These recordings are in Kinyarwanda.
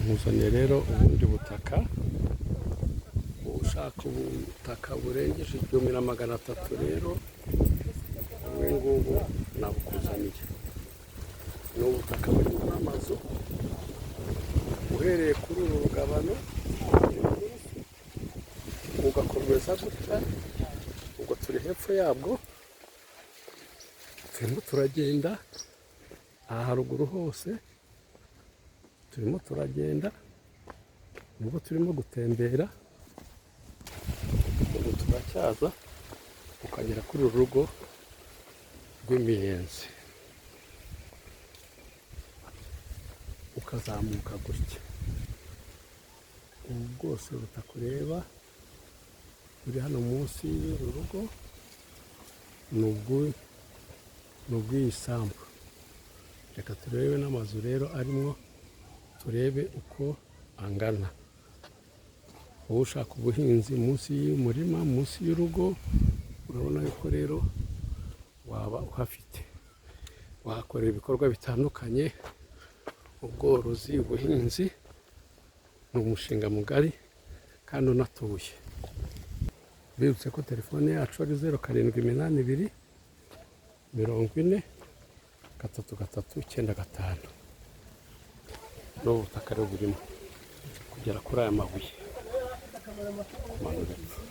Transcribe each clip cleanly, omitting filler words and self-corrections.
nkuzaniye rero ubundi butaka, ushaka ubutaka burengeje 1,300 rero ubu ngubu nabukuzaniye. Ni ubutaka burimo n'amazu, uhereye kuri uru rugabano ugakomeza gutya, ubwo turi hepfo yabwo, turimo turagenda aha haruguru hose, turimo turagenda, nibwo turimo gutembera, ubu turacyaza ukagera kuri uru rugo rw'imiyenzi, ukazamuka gutya. Ubu bwose butakureba buri hano munsi y'uru rugo ni ubw'iyi sambu. Reka turebe n'amazu rero arimo, turebe uko angana. Wowe ushaka ubuhinzi munsi y'umurima, munsi y'urugo, urabona yuko rero waba uhafite. Wahakorera ibikorwa bitandukanye, ubworozi, ubuhinzi. Ni umushinga mugari kandi unatuye. Bibutse ko telefone yacu ari 0782 40 33 95. N'ubu butaka rero burimo kugera kuri aya mabuye kumanura epfo.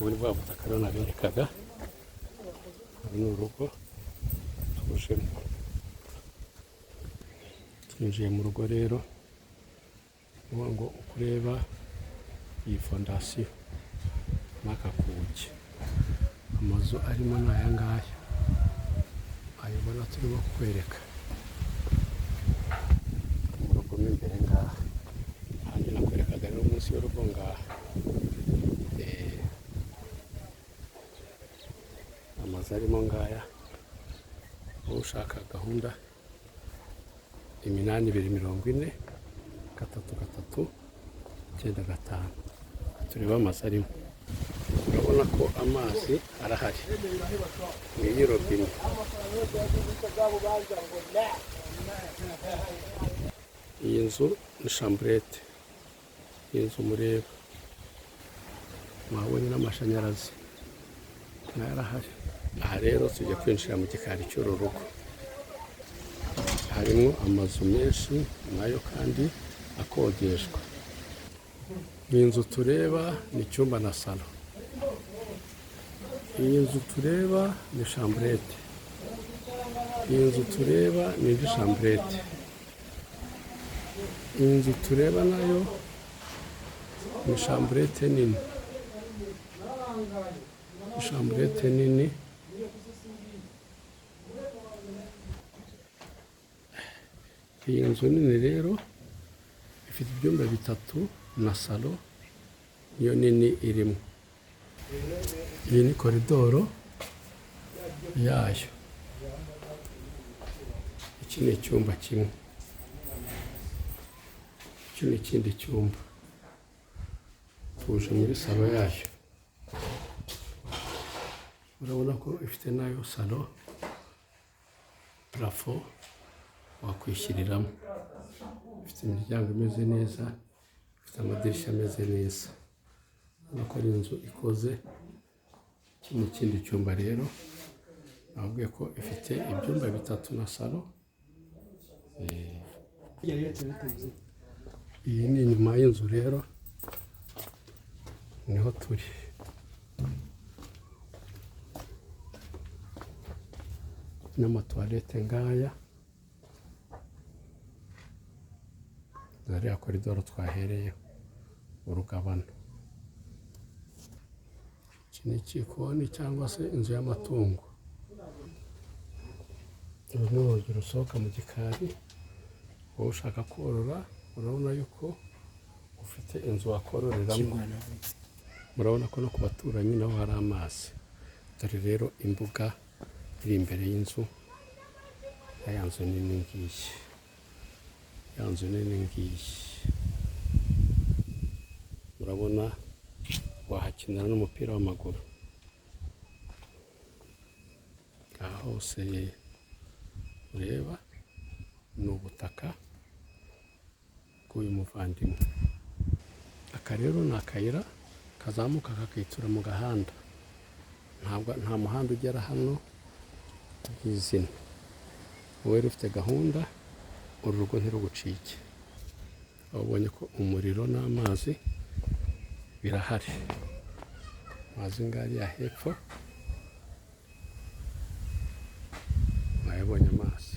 Ubu ni bwa butaka rero naberekaga. Uru ni urugo tujemo. Twinjiye mu rugo rero, uvuga ngo ukureba iyi fondasiyo n'aka kugi, amazu arimo ni aya ngaya, ayobona turimo kukwereka mu rugo mo imbere ngaha. Handi nakwerekaga rero munsi y'urugo ngaha, amazu arimo ngaya. Wowe ushaka gahunda 8240 33 95, tureba amazi arimo. Urabona ko amazi arahari, ngiyi robine. Iyi nzu ni chambrette, iyi nzu mureba mwabonye n'amashanyarazi nayo arahari. Aha rero tujya kwinjira mu gikari cy'uru rugo, harimo amazu menshi nayo kandi akodeshwa. Iyi nzu tureba ni icyumba na salo. Iyi nzu tureba ni chambrette. Iyi nzu tureba ni indi chambrette. Iyi nzu tureba nayo ni chambrette nini, chambrette nini. Iyi nzu nini rero ifite ibyumba 3 na salo, niyo nini irimo. Iyi ni koridoro yayo. Iki ni icyumba kimwe, iki ni ikindi cyumba. Tuje muri salo yayo, urabona ko ifite nayo salo, parafo wakwishyiriramo. Ifite imiryango imeze neza, ifite amadirishya ameze neza. Urabona ko ari inzu ikoze. Iki ni ikindi cyumba rero, nababwiye ko ifite ibyumba 3 na salo. Iyi ni inyuma y'inzu rero, niho turi. N'amatoilette ngaya, zariya koridoro twahereyeho urugabano. Iki ni ikikoni cyangwa se inzu y'amatungo. Uru ni urugi rusohoka mu gikari. Wowe ushaka korora, urabona yuko ufite inzu wakororeramo. Murabona ko no ku baturanyi naho hari amazi. Dore rero imbuga iri imbere y'inzu, ya nzu nini ngiyi, ya nzu nini ngiyi. Murabona wahakinira n'umupira w'amaguru. Aha hose ureba ni ubutaka. w'uyu muvandimwe. Aka rero ni akayira kazamuka kakitsura mu gahanda, nta muhanda ugera hano y'izina. Wowe rufite gahunda, uru rugo ntirugucike. Ubonye ko umuriro n'amazi birahari. Amazi ngari ya hepfo, mwayabonye amazi.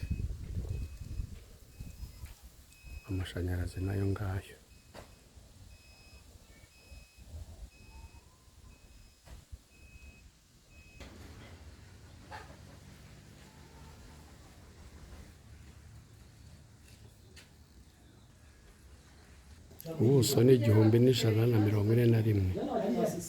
Amashanyarazi nayo ngayo. Ubuso ni 1141.